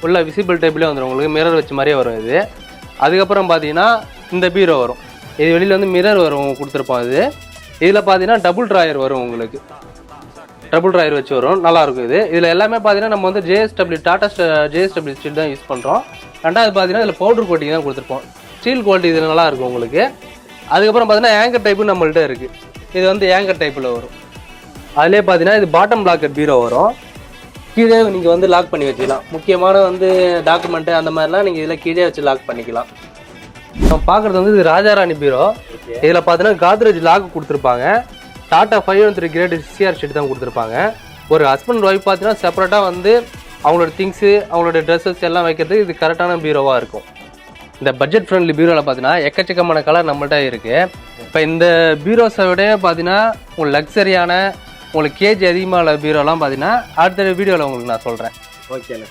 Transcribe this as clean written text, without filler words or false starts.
உள்ள விசிபிள் டைப்லேயே வந்துடும், உங்களுக்கு மிரர் வச்ச மாதிரியே வரும் இது. அதுக்கப்புறம் பார்த்தீங்கன்னா இந்த பீரோ வரும், இது வெளியில் வந்து மிரர் வரும் கொடுத்துருப்போம். இது இதில் பார்த்தீங்கன்னா டபுள் ட்ராயர் வரும், உங்களுக்கு டபுள் ட்ராயர் வச்சு வரும், நல்லாயிருக்கும் இது. இதில் எல்லாமே பார்த்தீங்கன்னா நம்ம வந்து டாடா ஜேஎஸ்டபிள்யூ ஸ்டீல் தான் யூஸ் பண்ணுறோம். ரெண்டாவது பார்த்தீங்கன்னா இதில் பவுடர் கோட்டிங் தான் கொடுத்துருப்போம். ஸ்டீல் குவாலிட்டி இதில் நல்லாயிருக்கும் உங்களுக்கு. அதுக்கப்புறம் பார்த்தீங்கன்னா ஏங்கர் டைப்பு நம்மள்ட்ட இருக்குது, இது வந்து ஏங்கர் டைப்பில் வரும். அதிலே பார்த்தீங்கன்னா இது பாட்டம் லாக்கெட் பீரோ வரும், கீழே நீங்கள் வந்து லாக் பண்ணி வச்சுக்கலாம். முக்கியமான வந்து டாக்குமெண்ட்டு அந்த மாதிரிலாம் நீங்கள் இதில் கீழே வச்சு லாக் பண்ணிக்கலாம். நம்ம பார்க்குறது வந்து இது ராஜாராணி பீரோ. இதில் பார்த்தீங்கன்னா காத்ரேஜ் லாக் கொடுத்துருப்பாங்க. டாட்டா 513 கிரேட் சிஆர் ஷீட் தான் கொடுத்துருப்பாங்க. ஒரு ஹஸ்பண்ட் ஒய்ஃப் பார்த்தீங்கன்னா செப்பரேட்டாக வந்து அவங்களோட திங்ஸு அவங்களோட ட்ரெஸ்ஸஸ் எல்லாம் வைக்கிறதுக்கு இது கரெக்டான பீரோவாக இருக்கும். இந்த பட்ஜெட் ஃப்ரெண்ட்லி பீரோவில் பார்த்தீங்கன்னா எக்கச்சக்கமான கலர் நம்மள்ட்ட இருக்குது. இப்போ இந்த பீரோஸை விட பார்த்தீங்கன்னா உங்களுக்கு லக்ஸரியான உங்களுக்கு கேஜி அதிகமாக உள்ள பீரோலாம் பார்த்தீங்கன்னா அடுத்த வீடியோவில் உங்களுக்கு நான் சொல்கிறேன். ஓகேண்ணே.